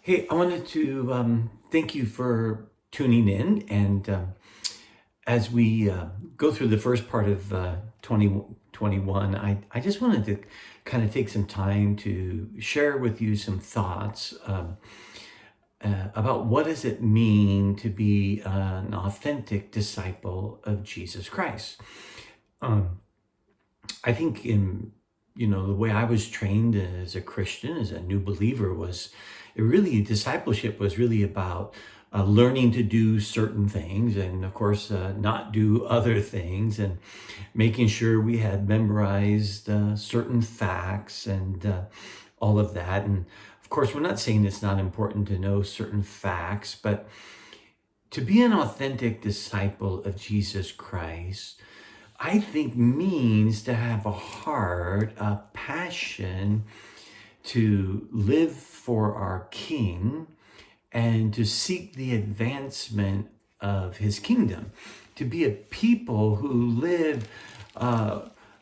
Hey, I wanted to thank you for tuning in. And as we go through the first part of 2021, I just wanted to kind of take some time to share with you some thoughts about what does it mean to be an authentic disciple of Jesus Christ. Um, I think the way I was trained as a Christian, as a new believer, was discipleship was really about learning to do certain things and, of course, not do other things, and making sure we had memorized certain facts and all of that. And of course, we're not saying it's not important to know certain facts, but to be an authentic disciple of Jesus Christ, I think, means to have a heart, a passion to live for our King and to seek the advancement of his kingdom, to be a people who live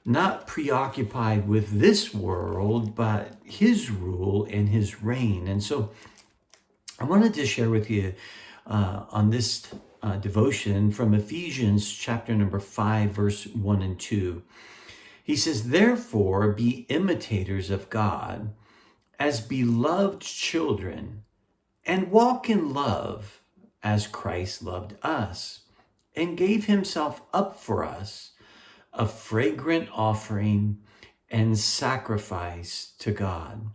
not preoccupied with this world, but his rule and his reign. And so I wanted to share with you on this devotion from Ephesians chapter number 5, verse 1 and 2. He says, "Therefore be imitators of God as beloved children, and walk in love as Christ loved us and gave himself up for us, a fragrant offering and sacrifice to God."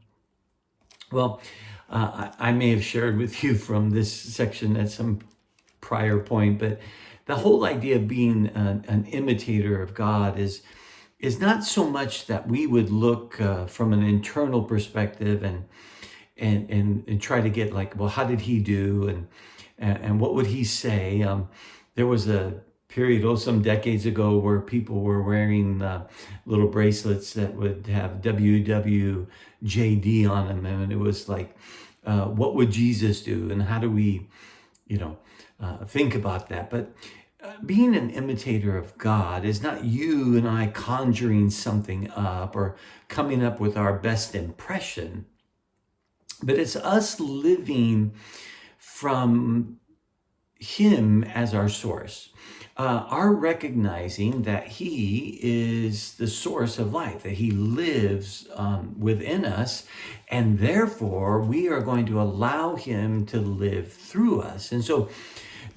Well, I may have shared with you from this section at some prior point, but the whole idea of being an imitator of God is not so much that we would look from an internal perspective and try to get like, well, how did he do, and what would he say? There was a period, some decades ago, where people were wearing little bracelets that would have WWJD on them, and it was like, what would Jesus do, and how do we, think about that? But being an imitator of God is not you and I conjuring something up or coming up with our best impression, but it's us living from him as our source. Our recognizing that he is the source of life, that he lives within us, and therefore we are going to allow him to live through us. And so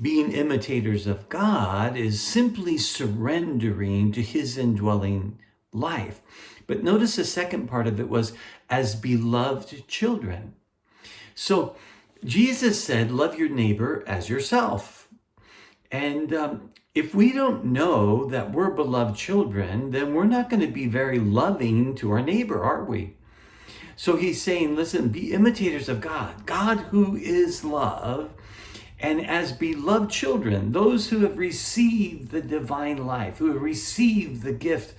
being imitators of God is simply surrendering to his indwelling life. But notice the second part of it was as beloved children. So Jesus said, love your neighbor as yourself. And if we don't know that we're beloved children, then we're not going to be very loving to our neighbor, are we? So he's saying, listen, be imitators of God, God who is love, and as beloved children, those who have received the divine life, who have received the gift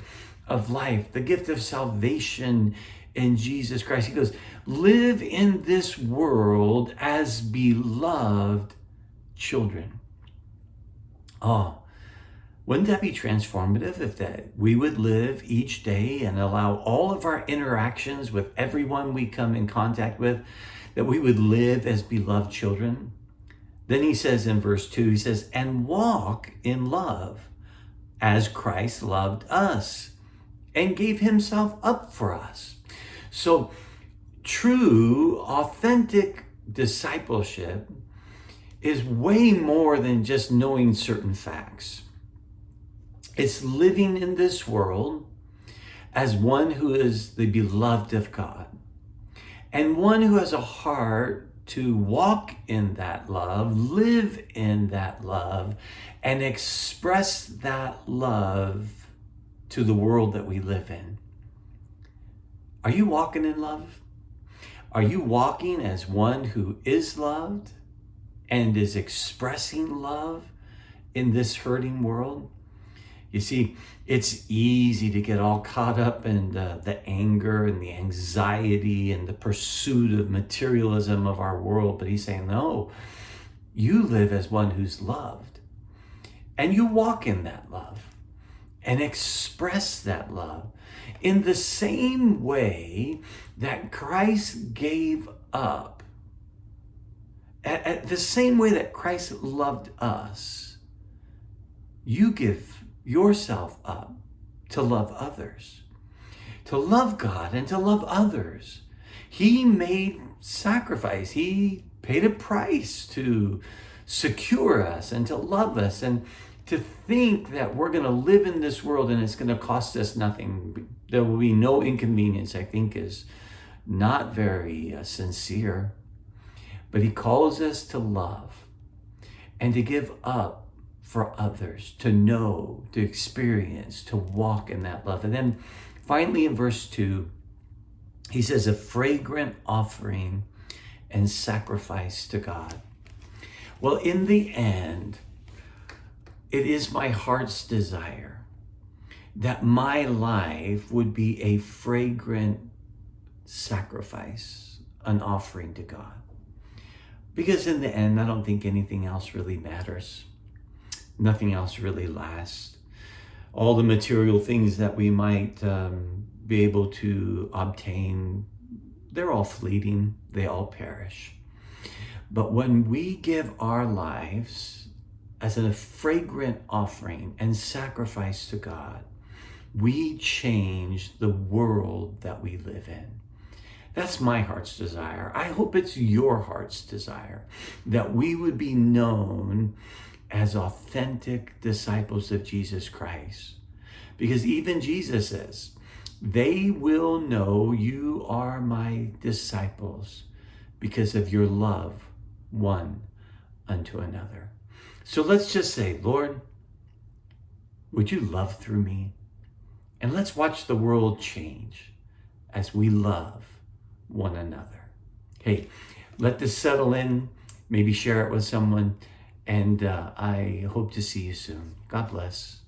of life, the gift of salvation in Jesus Christ. He goes, live in this world as beloved children. Oh, wouldn't that be transformative if that we would live each day and allow all of our interactions with everyone we come in contact with, that we would live as beloved children? Then he says in verse 2, he says, and walk in love as Christ loved us and gave himself up for us. So true, authentic discipleship is way more than just knowing certain facts. It's living in this world as one who is the beloved of God, and one who has a heart to walk in that love, live in that love, and express that love to the world that we live in. Are you walking in love? Are you walking as one who is loved and is expressing love in this hurting world? You see, it's easy to get all caught up in the anger and the anxiety and the pursuit of materialism of our world. But he's saying, no, you live as one who's loved, and you walk in that love and express that love in the same way that Christ gave up At the same way that Christ loved us, you give yourself up to love others, to love God and to love others. He made sacrifice. He paid a price to secure us and to love us, and to think that we're going to live in this world and it's going to cost us nothing. There will be no inconvenience, I think, is not very sincere. But he calls us to love and to give up for others, to know, to experience, to walk in that love. And then finally in verse 2, he says, a fragrant offering and sacrifice to God. Well, in the end, it is my heart's desire that my life would be a fragrant sacrifice, an offering to God. Because in the end, I don't think anything else really matters. Nothing else really lasts. All the material things that we might be able to obtain, they're all fleeting. They all perish. But when we give our lives as a fragrant offering and sacrifice to God, we change the world that we live in. That's my heart's desire. I hope it's your heart's desire that we would be known as authentic disciples of Jesus Christ. Because even Jesus says, they will know you are my disciples because of your love one unto another. So let's just say, Lord, would you love through me? And let's watch the world change as we love one another. Hey, let this settle in. Maybe share it with someone. And I hope to see you soon. God bless.